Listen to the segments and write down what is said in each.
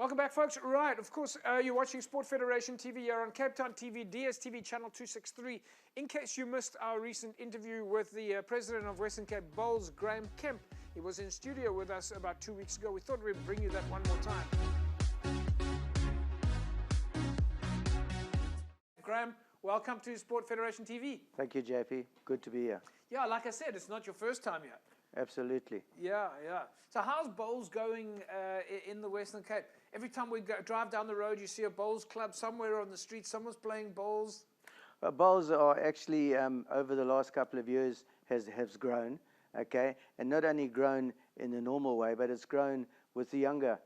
Welcome back, folks. Right, of course, you're watching Sport Federation TV here on Cape Town TV, DStv channel 263. In case you missed our recent interview with the president of Western Cape Bowls, Graeme Kemp, he was in studio with us about 2 weeks ago. We thought we'd bring you that one more time. Graeme, welcome to Sport Federation TV. Thank you, JP. Good to be here. Yeah, like I said, it's not your first time here. Absolutely. Yeah. So how's bowls going in the Western Cape? Every time we drive down the road, you see a bowls club somewhere on the street. Someone's playing bowls. Bowls are actually, over the last couple of years, has grown, okay? And not only grown in the normal way, but it's grown with the younger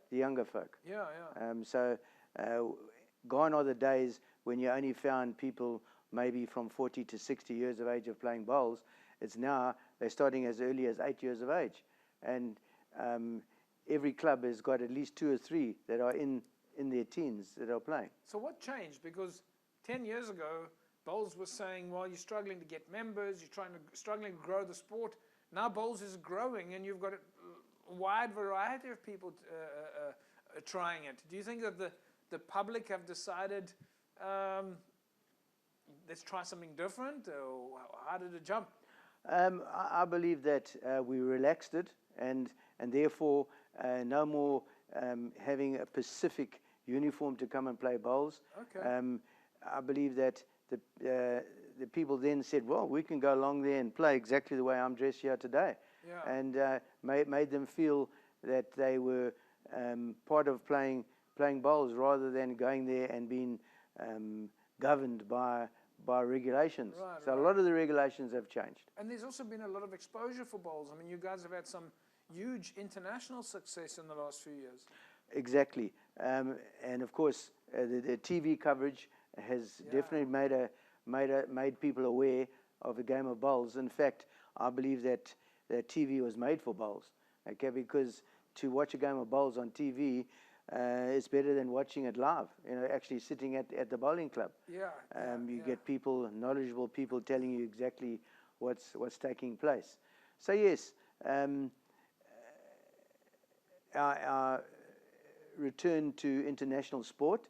folk. Yeah. So gone are the days when you only found people maybe from 40 to 60 years of age of playing bowls. It's now, they're starting as early as 8 years of age. And every club has got at least 2 or 3 that are in their teens that are playing. So what changed? Because 10 years ago, bowls was saying, well, you're struggling to get members, you're struggling to grow the sport. Now bowls is growing and you've got a wide variety of people trying it. Do you think that the public have decided, let's try something different? Or how did it jump? I believe that we relaxed it, and therefore no more having a specific uniform to come and play bowls. Okay. I believe that the people then said, well, we can go along there and play exactly the way I'm dressed here today. Yeah. And made them feel that they were part of playing bowls rather than going there and being governed by regulations. Right. A lot of the regulations have changed. And there's also been a lot of exposure for bowls. I mean, you guys have had some huge international success in the last few years. Exactly. And of course, the TV coverage has definitely made people aware of the game of bowls. In fact, I believe that TV was made for bowls. Okay, because to watch a game of bowls on TV it's better than watching it live, actually sitting at the bowling club. You get people, knowledgeable people telling you exactly what's taking place. So yes, our return to international sport,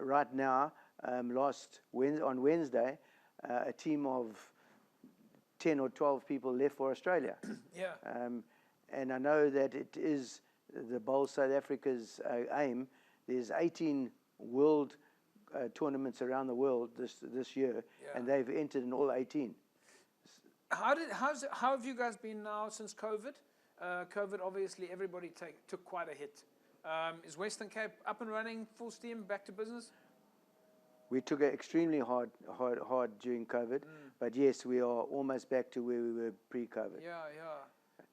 right now, on Wednesday, a team of 10 or 12 people left for Australia. And I know that it is the Bowls South Africa's aim. There's 18 world tournaments around the world this year, and they've entered in all 18. How have you guys been now since COVID? COVID, obviously, everybody took quite a hit. Is Western Cape up and running, full steam, back to business? We took it extremely hard during COVID, but yes, we are almost back to where we were pre-COVID. Yeah.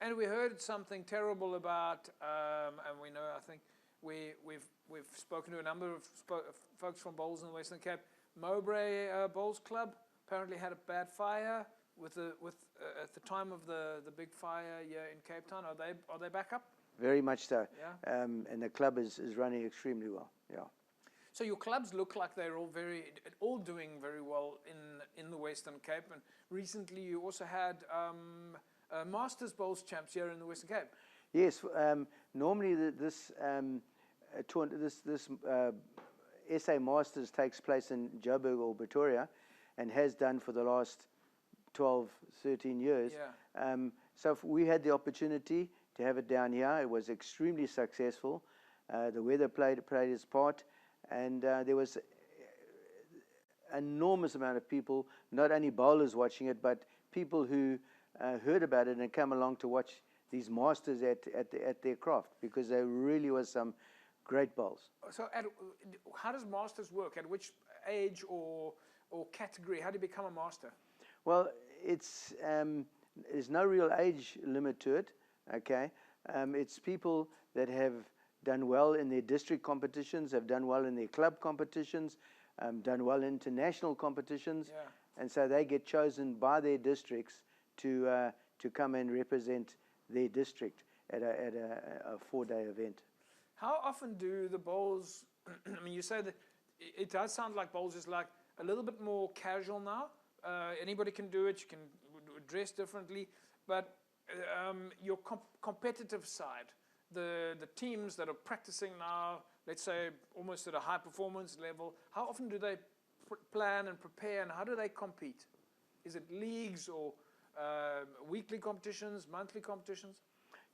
And we heard something terrible about, and we know, I think we've spoken to a number of folks from bowls in the Western Cape. Mowbray Bowls Club apparently had a bad fire at the time of the big fire here in Cape Town. Are they back up? Very much so. Yeah. And the club is running extremely well. Yeah. So your clubs look like they're all doing very well in the Western Cape. And recently you also had Masters Bowls champs here in the Western Cape. Yes, normally this SA Masters takes place in Joburg or Pretoria, and has done for the last 12, 13 years. So we had the opportunity to have it down here. It was extremely successful. The weather played its part, and there was enormous amount of people, not only bowlers watching it, but people who heard about it and come along to watch these masters at their craft, because there really was some great bowls. So how does masters work? At which age or category? How do you become a master? Well, there's no real age limit to it. Okay, it's people that have done well in their district competitions, have done well in their club competitions, done well in international competitions, and so they get chosen by their districts to come and represent their district at a 4-day event. How often do the bowls? I mean, you say that it does sound like bowls is like a little bit more casual now. Anybody can do it. You can dress differently, but your competitive side, the teams that are practicing now, let's say almost at a high performance level, how often do they plan and prepare, and how do they compete? Is it leagues or weekly competitions, monthly competitions?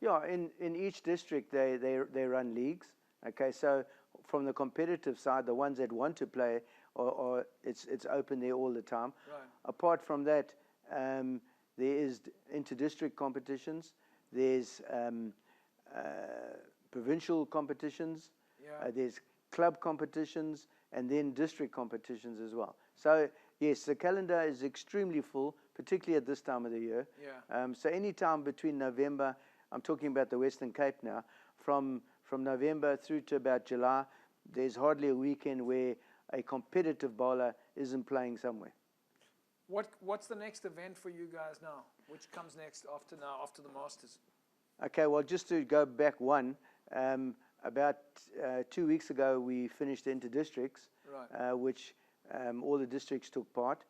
Yeah, in each district they run leagues. Okay, so from the competitive side, the ones that want to play, or it's open there all the time. Right. Apart from that, there is inter-district competitions. There's provincial competitions. Yeah. There's club competitions, and then district competitions as well. So yes, the calendar is extremely full, particularly at this time of the year. Yeah. So any time between November, I'm talking about the Western Cape now, from November through to about July, there's hardly a weekend where a competitive bowler isn't playing somewhere. What's the next event for you guys now? Which comes next after the Masters? Okay, well, just to go back one, about 2 weeks ago we finished the inter-districts, Right. which all the districts took part,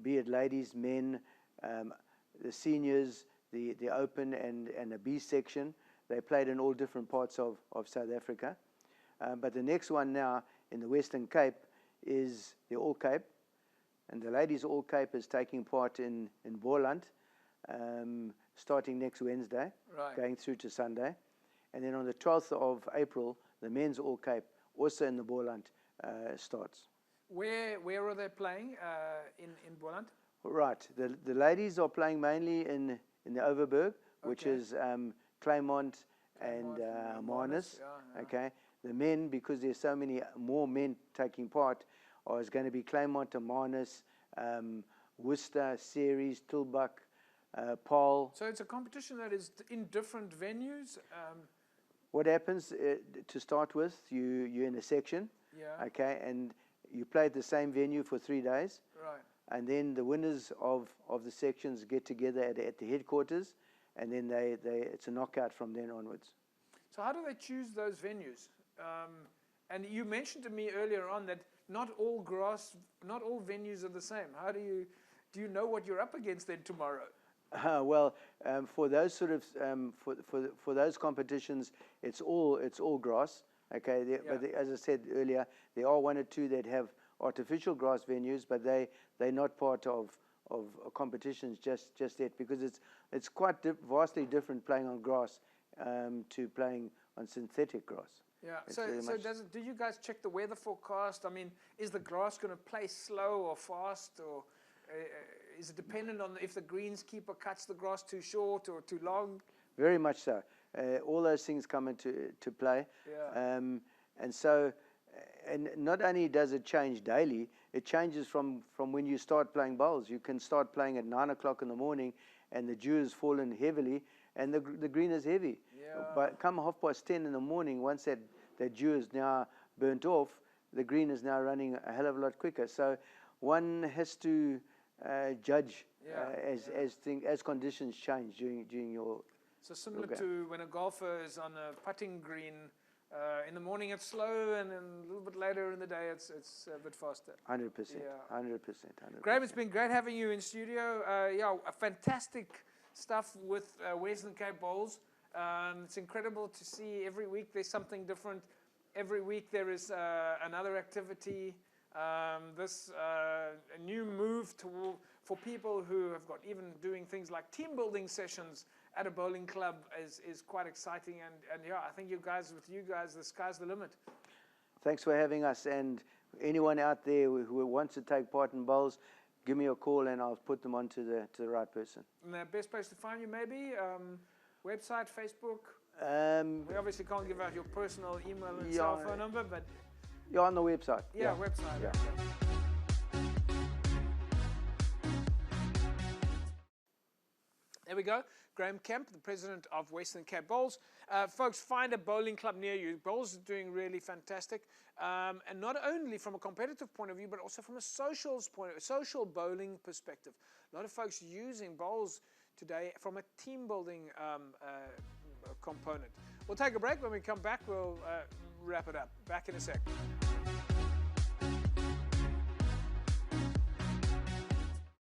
be it ladies, men, the seniors, the open and the B section. They played in all different parts of South Africa. But the next one now in the Western Cape is the All Cape. And the ladies All Cape is taking part in Boland, starting next Wednesday, Right. going through to Sunday. And then on the 12th of April, the men's All Cape, also in the Boland, starts. Where are they playing in Boland? Right. The ladies are playing mainly in the Overberg, which Okay. is Claremont and Marnus. Yeah. Okay. The men, because there's so many more men taking part, is going to be Claremont and Marnus, Worcester, Ceres, Tilbuck, Paarl. So it's a competition that is in different venues. What happens to start with? You're in a section. Yeah. Okay, and you play at the same venue for 3 days. Right. And then the winners of the sections get together at the headquarters, and then it's a knockout from then onwards. So how do they choose those venues? And you mentioned to me earlier on that not all venues are the same. How do you know what you're up against then tomorrow? Well, for those sort of for those competitions, it's all grass. Okay, Yeah. but as I said earlier, there are 1 or 2 that have artificial grass venues, but they're not part of competitions just yet, because it's quite vastly different playing on grass to playing on synthetic grass. Yeah. It's So very much. do you guys check the weather forecast? I mean, is the grass going to play slow or fast, or is it dependent on if the greenskeeper cuts the grass too short or too long? Very much so. All those things come into play. Yeah. And so, and not only does it change daily, it changes from when you start playing bowls. You can start playing at 9 o'clock in the morning, and the dew has fallen heavily, and the green is heavy. Yeah. But come 10:30 in the morning, once that dew is now burnt off, the green is now running a hell of a lot quicker. So one has to judge as conditions change during your. So similar to when a golfer is on a putting green, in the morning it's slow, and then a little bit later in the day it's a bit faster. 100%. Yeah. 100%. Graeme, it's been great having you in studio. Fantastic stuff with Western Cape Bowls. It's incredible to see every week there's something different. Every week there is another activity. A new move for people who have got even doing things like team building sessions at a bowling club is quite exciting. And yeah, I think with you guys, the sky's the limit. Thanks for having us. And anyone out there who wants to take part in bowls, give me a call and I'll put them on to the right person. And the best place to find you maybe? Website, Facebook? We obviously can't give out your personal email and cell phone number, but... You're on the website. Yeah, website. Yeah. There we go. Graeme Kemp, the president of Western Cape Bowls. Folks, find a bowling club near you. Bowls is doing really fantastic. And not only from a competitive point of view, but also from a social bowling perspective. A lot of folks using bowls today from a team building component. We'll take a break. When we come back, we'll wrap it up. Back in a sec.